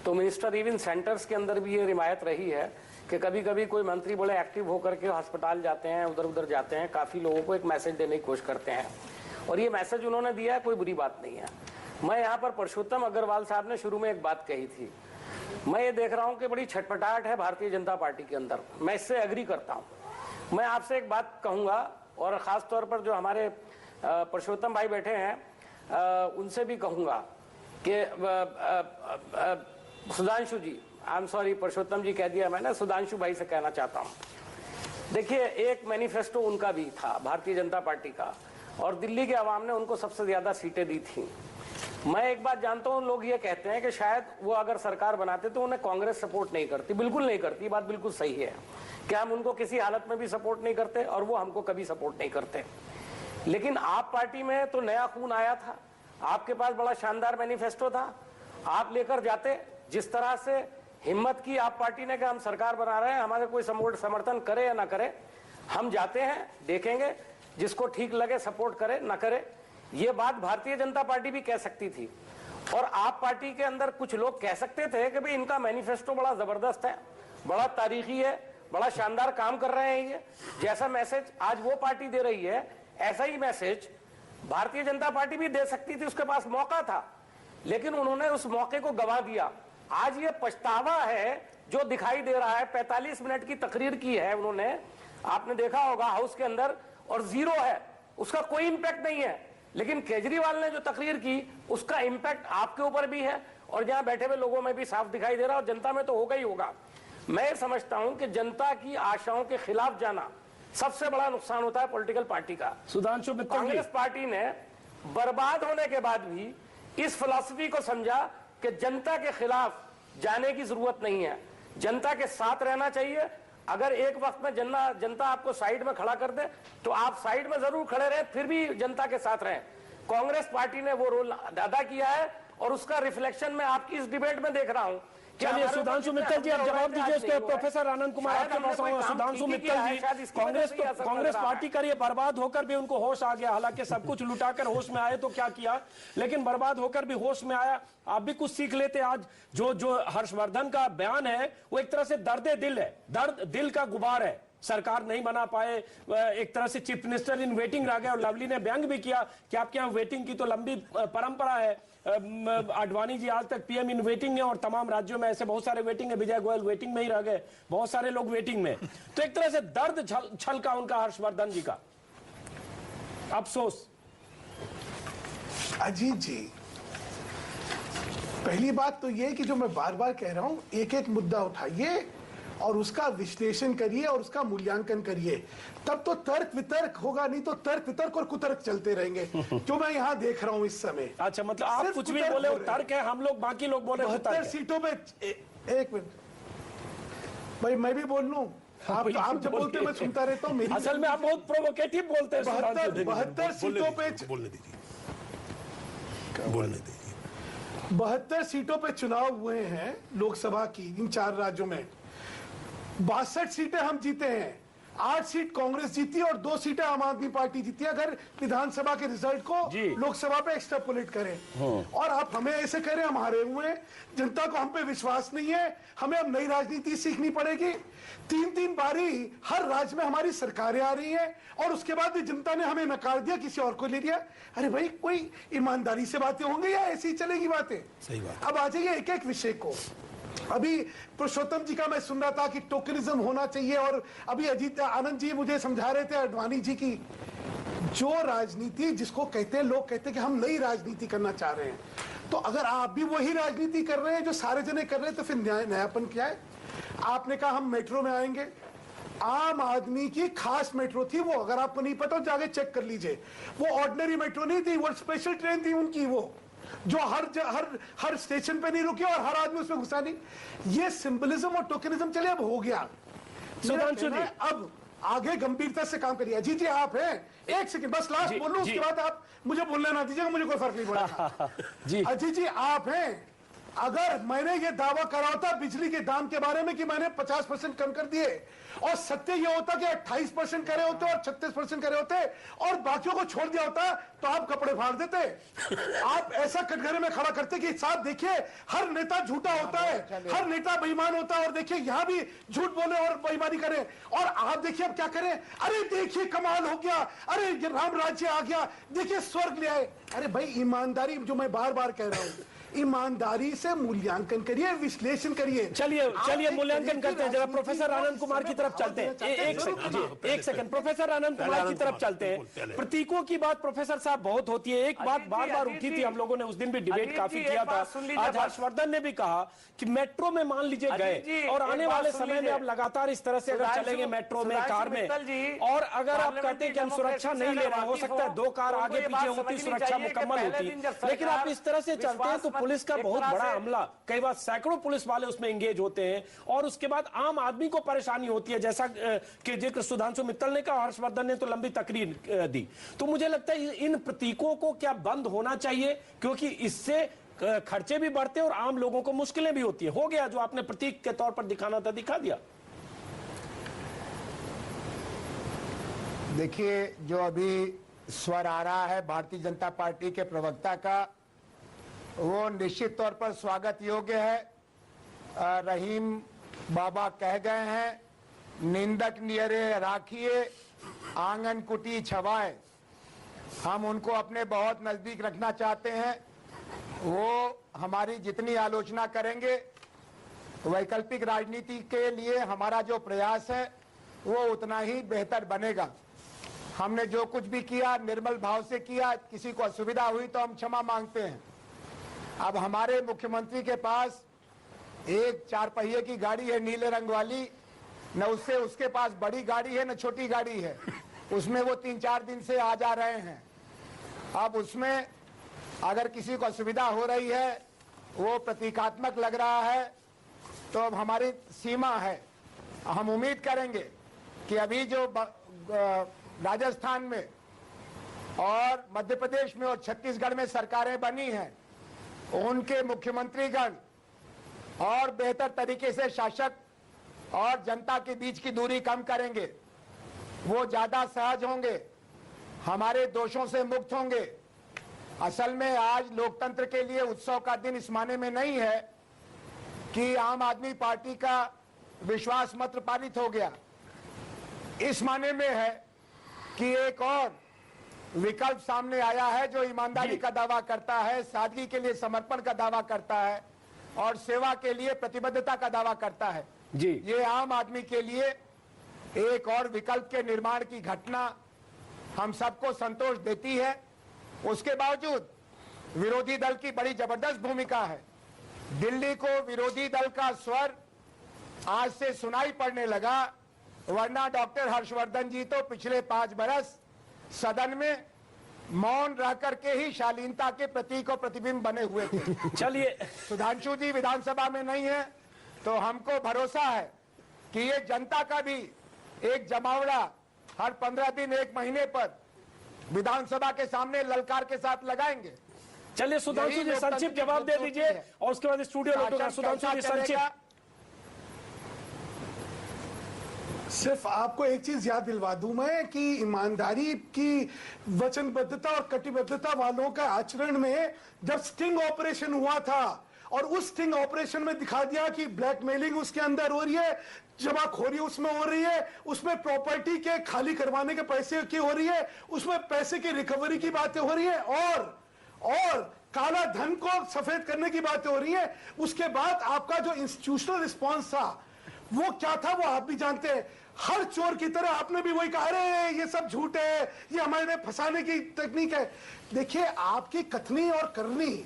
तो मिनिस्टर इवन सेंटर्स के अंदर भी ये रिवायत रही है कि कभी कभी कोई मंत्री बड़े एक्टिव होकर के अस्पताल जाते हैं, उधर उधर जाते हैं, काफी लोगों को एक मैसेज देने की कोशिश करते हैं, और ये मैसेज उन्होंने दिया है, कोई बुरी बात नहीं है। मैं यहाँ पर परषोत्तम अग्रवाल साहब ने शुरू में एक बात कही थी, मैं ये देख रहा हूँ कि बड़ी छटपटाहट है भारतीय जनता पार्टी के अंदर, मैं इससे एग्री करता हूँ। मैं आपसे एक बात कहूंगा, और खास तौर पर जो हमारे परषोत्तम भाई बैठे हैं उनसे भी कहूंगा कि सुधांशु जी, आई एम सॉरी परषोत्तम जी कह दिया मैंने, सुधांशु भाई से कहना चाहता हूँ, देखिए एक मैनिफेस्टो उनका भी था भारतीय जनता पार्टी का, और दिल्ली के अवाम ने उनको सबसे ज्यादा सीटें दी थी। मैं एक बात जानता हूँ, लोग ये कहते हैं कि शायद वो अगर सरकार बनाते तो उन्हें कांग्रेस सपोर्ट नहीं करती, बिल्कुल नहीं करती, बात बिल्कुल सही है कि हम उनको किसी हालत में भी सपोर्ट नहीं करते और वो हमको कभी सपोर्ट नहीं करते। लेकिन आप पार्टी में तो नया खून आया था, आपके पास बड़ा शानदार मैनिफेस्टो था, आप लेकर जाते, जिस तरह से हिम्मत की आप पार्टी ने कि हम सरकार बना रहे हैं, हमारे कोई समर्थन करे या ना करे, हम जाते हैं, देखेंगे, जिसको ठीक लगे सपोर्ट करे ना करे, ये बात भारतीय जनता पार्टी भी कह सकती थी। और आप पार्टी के अंदर कुछ लोग कह सकते थे कि भाई इनका मैनिफेस्टो बड़ा जबरदस्त है, बड़ा तारीखी है, बड़ा शानदार काम कर रहे हैं, ये जैसा मैसेज आज वो पार्टी दे रही है ऐसा ही मैसेज भारतीय जनता पार्टी भी दे सकती थी, उसके पास मौका था, लेकिन उन्होंने उस मौके को गंवा दिया। आज ये पछतावा है जो दिखाई दे रहा है। 45 मिनट की तकरीर की है उन्होंने, आपने देखा होगा हाउस के अंदर, और जीरो है, उसका कोई इंपैक्ट नहीं है। लेकिन केजरीवाल ने जो तकरीर की उसका इंपैक्ट आपके ऊपर भी है और जहां बैठे हुए लोगों में भी साफ दिखाई दे रहा है, और जनता में तो होगा ही होगा। मैं समझता हूं कि जनता की आशाओं के खिलाफ जाना सबसे बड़ा नुकसान होता है पॉलिटिकल पार्टी का। सुधांशु मित्तल जी, कांग्रेस पार्टी ने बर्बाद होने के बाद भी इस फिलॉसफी को समझा कि जनता के खिलाफ जाने की जरूरत नहीं है, जनता के साथ रहना चाहिए। अगर एक वक्त में जनता आपको साइड में खड़ा कर दे तो आप साइड में जरूर खड़े रहे, फिर भी जनता के साथ रहें। कांग्रेस पार्टी ने वो रोल अदा किया है और उसका रिफ्लेक्शन मैं आपकी इस डिबेट में देख रहा हूं। चलिए सुधांशु मित्तल जी, अब जवाब दीजिए इसके। प्रोफेसर आनंद कुमार आपके पास आऊंगा। सुधांशु मित्तल जी, कांग्रेस पार्टी का ये बर्बाद होकर भी उनको होश आ गया, हालांकि सब कुछ लुटाकर होश में आए तो क्या किया, लेकिन बर्बाद होकर भी होश में आया। आप भी कुछ सीख लेते। आज जो हर्षवर्धन का बयान है वो एक तरह से दर्द दिल है, दर्द दिल का गुबार है। सरकार नहीं बना पाए, एक तरह से चीफ मिनिस्टर इन वेटिंग रह गए, और लवली ने व्यंग भी किया कि आपके यहाँ वेटिंग की तो लंबी परंपरा है। आडवाणी जी आज तक पीएम इन वेटिंग है और तमाम राज्यों में ऐसे बहुत सारे वेटिंग है, विजय गोयल वेटिंग में ही रह गए, बहुत सारे लोग वेटिंग में। तो एक तरह से दर्द छलका उनका हर्षवर्धन जी का, अफसोस। अजीत जी, पहली बात तो ये कि जो मैं बार बार कह रहा हूं, एक एक मुद्दा उठाइए और उसका विश्लेषण करिए और उसका मूल्यांकन करिए, तब तो तर्क वितर्क होगा, नहीं तो तर्क वितर्क और कुतर्क चलते रहेंगे जो मैं यहाँ देख रहा हूँ इस समय। अच्छा, मतलब आप कुछ भी बोले वो तर्क है, हम लोग बाकी लोग बोले 72 सीटों पे। एक मिनट भाई, मैं भी बोल लूं? आप जब बोलते मैं सुनता रहता हूँ। असल में आप बहुत प्रोवोकेटिव बोलते हैं। 72 सीटों पे बोलने दीजिए, बोलने दीजिए। 72 सीटों पे चुनाव हुए हैं लोकसभा की इन 4 राज्यों में। 62 सीटें हम जीते हैं, 8 सीट कांग्रेस जीती और 2 सीटें आम आदमी पार्टी जीती, अगर विधानसभा के रिजल्ट को लोकसभा पे एक्सट्रापोलेट करें। और आप हमें ऐसे कह रहे हैं हम हारे हुए हैं, जनता को हम पे विश्वास नहीं है, हमें अब नई राजनीति सीखनी पड़ेगी। 3-3 बारी हर राज्य में हमारी सरकारें आ रही हैं और उसके बाद भी जनता ने हमें नकार दिया, किसी और को ले लिया। अरे भाई, कोई ईमानदारी से बातें होंगी या ऐसी चलेगी बातें? सही बात। अब आ जाइए एक एक विषय को। अभी पुरुषोत्तम जी का मैं सुन रहा था कि टोकनिज्म होना चाहिए, और अभी अजीत आनंद जी मुझे समझा रहे थे आडवाणी जी की जो राजनीति जिसको कहते हैं, लोग कहते हैं कि हम नई राजनीति करना चाह रहे हैं, तो अगर आप भी वही राजनीति कर रहे हैं जो सारे जने कर रहे हैं तो फिर नयापन क्या है? आपने कहा हम मेट्रो में आएंगे, आम आदमी की खास मेट्रो थी वो, अगर आपको नहीं पता तो जाके चेक कर लीजिए। वो ऑर्डिनरी मेट्रो नहीं थी, वो स्पेशल ट्रेन थी उनकी, वो जो हर स्टेशन पे नहीं रुकी और हर आदमी उसमें घुसा नहीं। ये सिंबलिज्म और टोकनिज्म चले अब हो गया। अब आगे गंभीरता से काम करिए। अजीत जी आप हैं, एक सेकंड बस लास्ट बोलूं, उसके बाद आप मुझे बोलने ना दीजिएगा, मुझे कोई फर्क नहीं पड़ेगा। जी अजीत जी आप हैं, अगर मैंने ये दावा करा होता बिजली के दाम के बारे में कि मैंने 50% कम कर दिए, और सत्य ये होता कि 28% करे होते और 36% करे होते और बाकियों को छोड़ दिया होता, तो आप कपड़े फाड़ देते। आप ऐसा कटघरे में खड़ा करते कि साहब देखिए हर नेता झूठा होता है, हर नेता बेईमान होता है, और देखिए यहां भी झूठ बोले और बेईमानी करें, और आप देखिए अब क्या करें, अरे देखिए कमाल हो गया, अरे राम राज्य आ गया, देखिए स्वर्ग ले आए। अरे भाई ईमानदारी, जो मैं बार बार कह रहा हूं, ईमानदारी से मूल्यांकन करिए, विश्लेषण करिए। चलिए मूल्यांकन करते हैं। जरा प्रोफेसर आनंद कुमार की तरफ चलते हैं। एक सेकंड प्रोफेसर आनंद कुमार की तरफ चलते हैं। प्रतीकों की बात प्रोफेसर साहब बहुत होती है, एक बात बार बार उठी थी, हम लोगों ने उस दिन भी डिबेट काफी किया था। आज हर्षवर्धन ने भी कहा कि मेट्रो में मान लीजिए गए, और आने वाले समय में अब लगातार इस तरह से अगर चलेंगे मेट्रो में, कार में, और अगर आप कहते हैं कि हम सुरक्षा नहीं ले रहे, हो सकता है 2 कार आगे पीछे होती, सुरक्षा मुकम्मल होती, लेकिन आप इस तरह से चलते हैं तो पुलिस का बहुत बड़ा हमला, कई बार सैकड़ों पुलिस वाले उसमें एंगेज होते हैं, और उसके बाद आम आदमी को परेशानी होती है, जैसा कि जिक्र सुधांशु मित्तल ने कहा, हर्षवर्धन ने तो लंबी तकरीर दी। तो मुझे लगता है इन प्रतीकों को क्या बंद होना चाहिए, क्योंकि इससे खर्चे भी बढ़ते और आम लोगों को मुश्किलें भी होती है। हो गया जो आपने प्रतीक के तौर पर दिखाना था, दिखा दिया। देखिए, जो अभी स्वर आ रहा है भारतीय जनता पार्टी के प्रवक्ता का, वो निश्चित तौर पर स्वागत योग्य है। रहीम बाबा कह गए हैं, निंदक नियरे राखिए आंगन कुटी छवाए। हम उनको अपने बहुत नजदीक रखना चाहते हैं। वो हमारी जितनी आलोचना करेंगे, वैकल्पिक राजनीति के लिए हमारा जो प्रयास है वो उतना ही बेहतर बनेगा। हमने जो कुछ भी किया निर्मल भाव से किया, किसी को असुविधा हुई तो हम क्षमा मांगते हैं। अब हमारे मुख्यमंत्री के पास एक 4 पहिए की गाड़ी है नीले रंग वाली, न उससे उसके पास बड़ी गाड़ी है न छोटी गाड़ी है, उसमें वो 3-4 दिन से आ जा रहे हैं। अब उसमें अगर किसी को असुविधा हो रही है, वो प्रतीकात्मक लग रहा है, तो अब हमारी सीमा है। हम उम्मीद करेंगे कि अभी जो राजस्थान में और मध्य प्रदेश में और छत्तीसगढ़ में सरकारें बनी हैं, उनके मुख्यमंत्रीगण और बेहतर तरीके से शासक और जनता के बीच की दूरी कम करेंगे, वो ज्यादा सहज होंगे, हमारे दोषों से मुक्त होंगे। असल में आज लोकतंत्र के लिए उत्सव का दिन इस माने में नहीं है कि आम आदमी पार्टी का विश्वास मत पारित हो गया, इस माने में है कि एक और विकल्प सामने आया है जो ईमानदारी का दावा करता है, सादगी के लिए समर्पण का दावा करता है और सेवा के लिए प्रतिबद्धता का दावा करता है। जी, ये आम आदमी के लिए एक और विकल्प के निर्माण की घटना हम सबको संतोष देती है। उसके बावजूद विरोधी दल की बड़ी जबरदस्त भूमिका है। दिल्ली को विरोधी दल का स्वर आज से सुनाई पड़ने लगा, वरना डॉक्टर हर्षवर्धन जी तो पिछले 5 बरस सदन में मौन रह करके ही शालीनता के प्रतीक और प्रतिबिंब बने हुए थे। चलिए, सुधांशु जी विधानसभा में नहीं है, तो हमको भरोसा है कि ये जनता का भी एक जमावड़ा हर 15 दिन 1 महीने पर विधानसभा के सामने ललकार के साथ लगाएंगे। चलिए सुधांशु जी संक्षिप्त जवाब दे दीजिए और उसके बाद स्टूडियो लौटूंगा। सुधांशु जी संक्षिप्त। सिर्फ आपको एक चीज याद दिलवा दूं मैं कि ईमानदारी की वचनबद्धता और कटिबद्धता वालों का आचरण में जब स्टिंग ऑपरेशन हुआ था और उस स्टिंग ऑपरेशन में दिखा दिया कि ब्लैकमेलिंग उसके अंदर हो रही है, जमाखोरी उसमें हो रही है, उसमें प्रॉपर्टी के खाली करवाने के पैसे की हो रही है, उसमें पैसे की रिकवरी की बातें हो रही है और काला धन को सफेद करने की बातें हो रही है। उसके बाद आपका जो इंस्टीट्यूशनल रिस्पॉन्स था वो क्या था वो आप भी जानते हैं। हर चोर की तरह आपने भी वही कहा, अरे ये सब झूठ है, ये हमारे पफाने की तकनीक है। देखिए आपकी कथनी और करनी,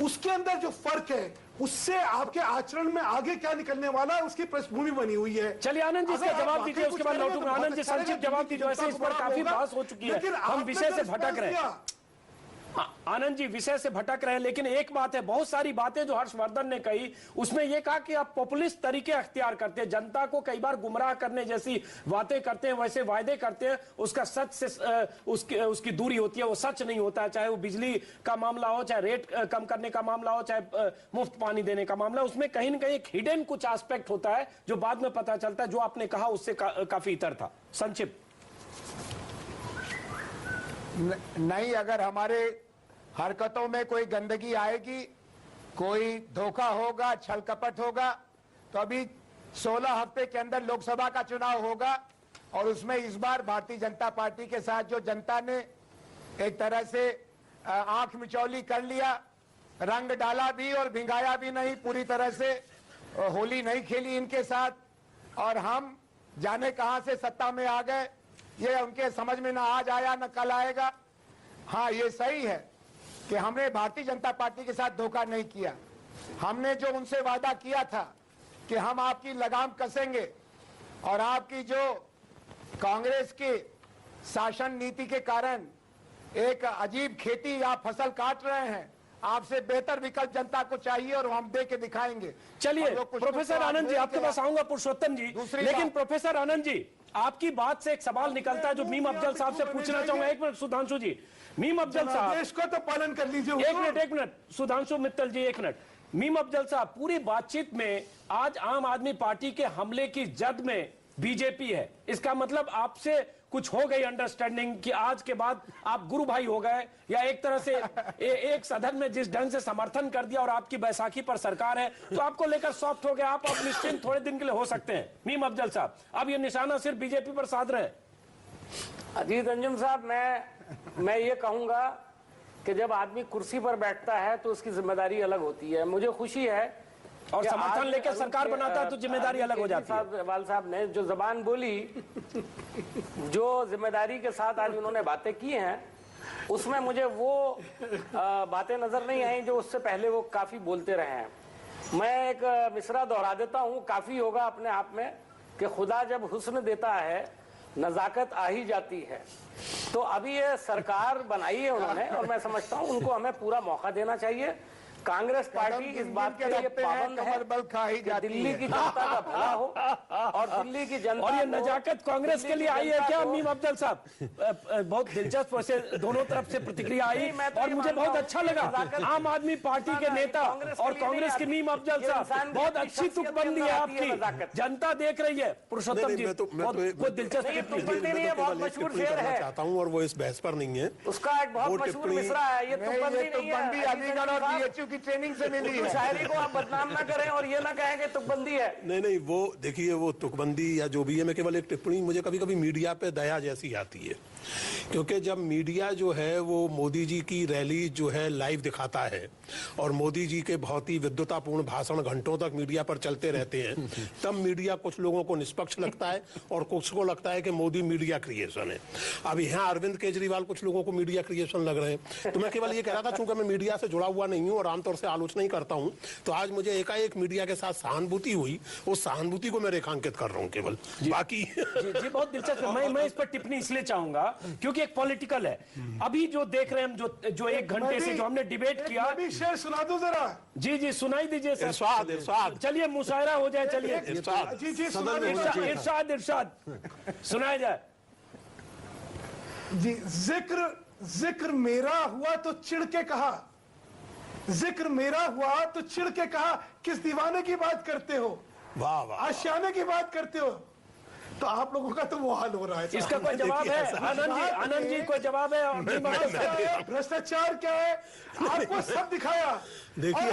उसके अंदर जो फर्क है उससे आपके आचरण में आगे क्या निकलने वाला है उसकी पृष्ठभूमि बनी हुई है। चलिए आनंद जी इसका जवाब दीजिए, उसके बाद लौटूंगा। आनंद जी संक्षिप्त जवाब दीजिए, ऐसे इस पर काफी बहस हो चुकी है, हम विषय से भटक रहे हैं। हाँ, आनंद जी विषय से भटक रहे हैं, लेकिन एक बात है, बहुत सारी बातें जो हर्षवर्धन ने कही उसमें यह कहा कि आप पॉपुलिस्ट तरीके अख्तियार करते हैं, जनता को कई बार गुमराह करने जैसी बातें करते हैं, वैसे वायदे करते हैं, उसका सच से उसकी दूरी होती है, वो सच नहीं होता है। चाहे वो बिजली का मामला हो, चाहे रेट कम करने का मामला हो, चाहे मुफ्त पानी देने का मामला, उसमें कहीं ना कहीं एक हिडन कुछ एस्पेक्ट होता है जो बाद में पता चलता है। जो आपने कहा उससे काफी इतर था। संक्षिप्त नहीं, अगर हमारे हरकतों में कोई गंदगी आएगी, कोई धोखा होगा, छल कपट होगा, तो अभी 16 हफ्ते के अंदर लोकसभा का चुनाव होगा और उसमें इस बार भारतीय जनता पार्टी के साथ जो जनता ने एक तरह से आंख मिचौली कर लिया, रंग डाला भी और भिंगाया भी नहीं, पूरी तरह से होली नहीं खेली इनके साथ, और हम जाने कहां से सत्ता में आ गए, ये उनके समझ में ना आज आया न कल आएगा। हाँ, ये सही है कि हमने भारतीय जनता पार्टी के साथ धोखा नहीं किया। हमने जो उनसे वादा किया था कि हम आपकी लगाम कसेंगे और आपकी जो कांग्रेस की शासन नीति के कारण एक अजीब खेती आप फसल काट रहे हैं, आपसे बेहतर विकल्प जनता को चाहिए और हम दे के दिखाएंगे। चलिए प्रोफेसर आनंद जी आपके पास आऊंगा, पुरुषोत्तम जी, लेकिन प्रोफेसर आनंद जी आपकी बात से एक सवाल निकलता है जो मीम अफजल साहब से पूछना चाहूंगा। एक मिनट सुधांशु जी, मीम अफजल साहब देश को तो पालन कर लीजिए। एक मिनट सुधांशु मित्तल जी, एक मिनट। मीम अफजल साहब, पूरी बातचीत में आज आम आदमी पार्टी के हमले की जद में बीजेपी है, इसका मतलब आपसे कुछ हो गई अंडरस्टैंडिंग कि आज के बाद आप गुरु भाई हो गए, या एक तरह से एक सदन में जिस ढंग से समर्थन कर दिया और आपकी बैसाखी पर सरकार है तो आपको लेकर सॉफ्ट हो गए, आप अब निश्चिंत थोड़े दिन के लिए हो सकते हैं। मीम अफजल साहब, अब ये निशाना सिर्फ बीजेपी पर साध रहे हैं। अजीत अंजुम साहब, मैं ये कहूंगा कि जब आदमी कुर्सी पर बैठता है तो उसकी जिम्मेदारी अलग होती है। मुझे खुशी है और समर्थन लेकर सरकार बनाता है तो जिम्मेदारी अलग हो जाती है। वाल साहब ने जो जबान बोली, जो जिम्मेदारी के साथ आज उन्होंने बातें की हैं, उसमें मुझे वो बातें नजर नहीं आई जो उससे पहले वो काफी बोलते रहे हैं। मैं एक मिसरा दोहरा देता हूँ, काफी होगा अपने आप में, कि खुदा जब हुस्न देता है नजाकत आ ही जाती है। तो अभी ये सरकार बनाई है उन्होंने और मैं समझता हूँ उनको हमें पूरा मौका देना चाहिए। कांग्रेस पार्टी इस बात के लिए पाबंद है कि दिल्ली की जनता का भला हो और दिल्ली की जनता, और ये नजाकत कांग्रेस के लिए आई है क्या मीम अफजल साहब? बहुत दिलचस्प वैसे दोनों तरफ से प्रतिक्रिया आई और मुझे बहुत अच्छा लगा। आम आदमी पार्टी के नेता और कांग्रेस के मीम अफजल साहब, बहुत अच्छी तुकबंदी है आपकी, जनता देख रही है। पुरुषोत्तम जी, बहुत दिलचस्प बहुत मशहूर शेर है चाहता हूँ और वो इस बहस पर नहीं है, उसका एक बहुत मशहूर मिसरा है। ये तुकबंदी अलीगढ़ और बीएचयू की ट्रेनिंग से मिली है। शायरी को आप बदनाम ना करें और ये ना कहें कि तुकबंदी है। नहीं, वो देखिए, वो तुकबंदी या जो भी है, मैं केवल एक टिप्पणी, मुझे कभी कभी मीडिया पे दया जैसी आती है, क्योंकि जब मीडिया जो है वो मोदी जी की रैली जो है लाइव दिखाता है और मोदी जी के बहुत ही विद्वतापूर्ण भाषण घंटों तक मीडिया पर चलते रहते हैं, तब मीडिया कुछ लोगों को निष्पक्ष लगता है और कुछ को लगता है कि मोदी मीडिया क्रिएशन है। अब यहाँ अरविंद केजरीवाल कुछ लोगों को मीडिया क्रिएशन लग रहे हैं। तो मैं केवल ये कह रहा था, चूंकि मैं मीडिया से जुड़ा हुआ नहीं हूँ और आमतौर से आलोचना ही करता हूँ, तो आज मुझे एकाएक मीडिया के साथ सहानुभूति हुई, उस सहानुभूति को मैं रेखांकित कर रहा हूँ केवल, बाकी जी बहुत दिलचस्प है। मैं इस पर टिप्पणी इसलिए चाहूंगा क्योंकि एक पॉलिटिकल है। अभी जो देख रहे हैं हम, जो एक घंटे से जो हमने डिबेट किया, अभी शेर सुना दो जरा। जी सुनाई दीजिए सर। इरशाद चलिए मुशायरा हो जाए, चलिए जी इरशाद सुनाया जाए। जी, जिक्र मेरा हुआ तो चिढ़ के कहा, जिक्र मेरा हुआ तो चिढ़ के कहा, किस दीवाने की बात करते हो, वाह वाह, आशियाने की बात करते हो। तो आप लोगों का तो वो हाल हो रहा है। इसका कोई जवाब है आनंद जी? कोई जवाब है? भ्रष्टाचार क्या है आपको सब दिखाया। देखिए,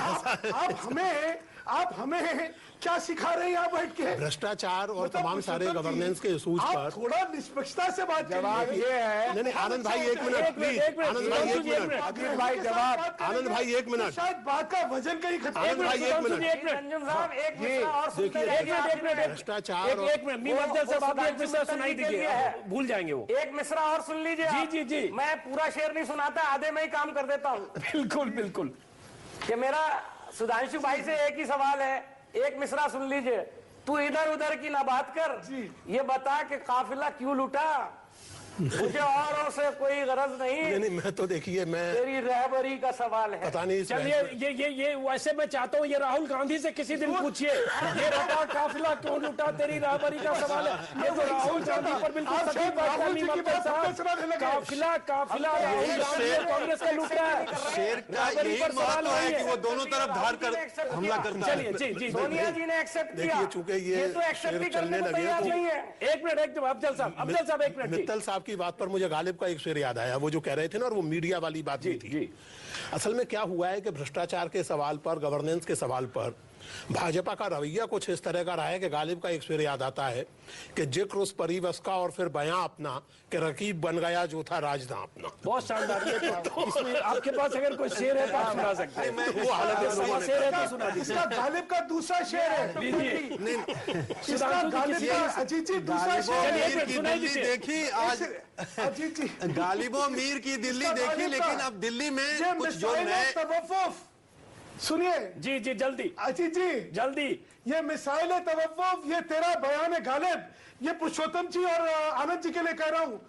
आप हमें क्या सिखा रहे हैं यहाँ बैठ के? भ्रष्टाचार और तमाम सारे गवर्नेंस के इशूज पर थोड़ा निष्पक्षता से बात जवाब ये है। नहीं, आनंद भाई एक मिनट प्लीज, आनंद भाई एक मिनट, भाई जवाब, आनंद भाई एक मिनट, शायद बात का वजन कहीं खत्म। आनंद भाई एक मिनट, रंजन साहब एक मिनट और सुनते एक मिनट भ्रष्टाचार एक मिनट मीम अफजल साहब, आप एक मिसरा सुनाई दीजिए, भूल जाएंगे वो। एक मिसरा और सुन लीजिए। जी मैं पूरा शेर नहीं सुनाता, आधे में ही काम कर देता हूँ। बिल्कुल कि मेरा सुधांशु भाई से एक ही सवाल है, एक मिसरा सुन लीजिए। तू इधर उधर की ना बात कर, ये बता कि काफिला क्यों लूटा, मुझे औरों से कोई गरज नहीं, नहीं, मैं तो देखिए मैं तेरी रहबरी का सवाल है। पता नहीं चलिए ये वैसे मैं चाहता हूँ ये राहुल गांधी से किसी दिन पूछिए, ये रटा काफिला क्यों लुटा, तेरी राहबरी का सवाल है। ये तो राहुल गांधी पर बिल्कुल सटीक बात करनी मक्कर साहब, काफिला राहुल गांधी और कांग्रेस का लूट रहा है। शेर का यही महत्व है कि वो दोनों तरफ धार कर हमला करता है। चलिए जी सोनिया जी ने एक्सेप्ट किया, देखिए चूंकि ये तो एक्सेप्ट भी शेर करने चलने को लगे तैयार तो नहीं है। एक मिनट अफजल साहब एक मिनट जी। मित्तल साहब की बात पर मुझे गालिब का एक शेर याद आया, वो जो कह रहे थे ना, और वो मीडिया वाली बात भी थी। असल में क्या हुआ है कि भ्रष्टाचार के सवाल पर, गवर्नेंस के सवाल पर भाजपा का रवैया कुछ इस तरह का रहा है कि गालिब का एक शेर याद आता है कि जिक्र उस परिवस का और फिर बयां अपना कि रकीब बन गया जो था राजदा अपना। बहुत शानदार। ये तो इसमें आपके पास अगर कोई शेर है तो आप सुना सकते हैं। वो हालत सवा शेर है तो सुना दीजिए। इसका गालिब का दूसरा शेर है, इसका गालिब का अजीत जी दूसरा शेर है। मीर की दिल्ली देखी आज, अजीत जी गालिबो मीर की दिल्ली देखी, लेकिन अब दिल्ली में कुछ जो नए। सुनिए जी जल्दी अजीत जी, जल्दी। ये मिसाइल तवफ़्फ़ुफ़, ये तेरा बयान है गालिब, ये पुरुषोत्तम जी और आनंद जी के लिए कह रहा हूँ।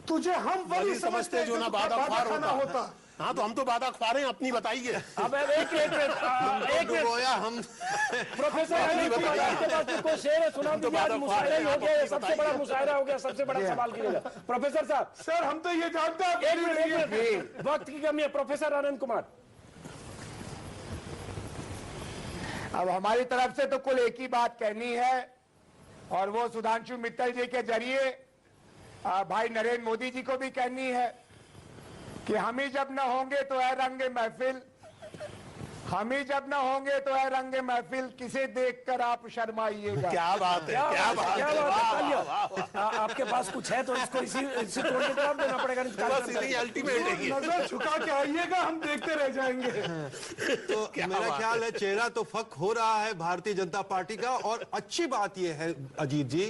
तुझे हम वही समझते जो ना बादा ख्वार होता। हाँ तो हम तो बादा ख्वार हैं, अपनी बताइए। अब एक मिनट गोया हम प्रोफेसर आपके पास कोई शेर है सुना दीजिए। आज मुशायरा हो गया, सबसे बड़ा मुशायरा हो गया, सबसे बड़ा सवाल कीजिएगा प्रोफेसर साहब। सर हम तो ये जानते हैं, एक मिनट वक्त की कमी है। प्रोफेसर आनंद कुमार, अब हमारी तरफ से तो कुल एक ही बात कहनी है, और वो सुधांशु मित्तल जी के जरिए भाई नरेंद्र मोदी जी को भी कहनी है कि हम ही जब न होंगे तो है रंगे महफिल, हम ही जब न होंगे तो है रंगे महफिल, किसे देखकर आप शर्माइएगा। क्या बात है, क्या बात है। आपके पास कुछ है तो इसको इसी तोड़ के जवाब देना पड़ेगा। अल्टीमेट है। नजर झुका के आइएगा, हम देखते रह जाएंगे। तो मेरा ख्याल है चेहरा तो फक हो रहा है भारतीय जनता पार्टी का। और अच्छी बात यह है अजीत जी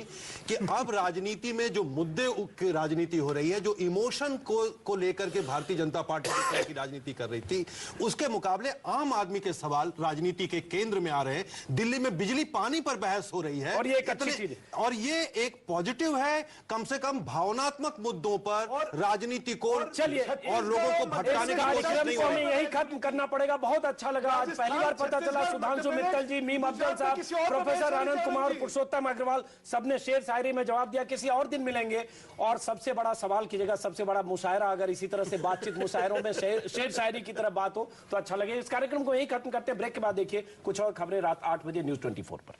कि अब राजनीति में जो मुद्दे की राजनीति हो रही है, जो इमोशन को लेकर के भारतीय जनता पार्टी इस तरह की राजनीति कर रही थी, उसके मुकाबले आम आदमी के सवाल राजनीति के केंद्र में आ रहे हैं। दिल्ली में बिजली पानी पर बहस हो रही है, और ये एक अच्छी चीज है, और ये एक पॉजिटिव है। कम से कम भावनात्मक मुद्दों पर राजनीति को चलिए और लोगों को भटकाने की कोशिश नहीं हो रही। यही खत्म करना पड़ेगा। बहुत अच्छा लगा, आज पहली बार पता चला सुधांशु मित्तल जी, मीम अफजल साहब, प्रोफेसर आनंद कुमार, पुरुषोत्तम अग्रवाल सबने शेर शायरी में जवाब दिया। किसी और दिन मिलेंगे और सबसे बड़ा सवाल की जगह सबसे बड़ा मुशायरा, अगर इसी तरह से बातचीत मुशायरों में शेर शायरी की तरह बात हो तो अच्छा लगे। इस कार्यक्रम को यही खत्म करते हैं। ब्रेक के बाद देखिए कुछ और खबरें रात 8 बजे News 24 पर।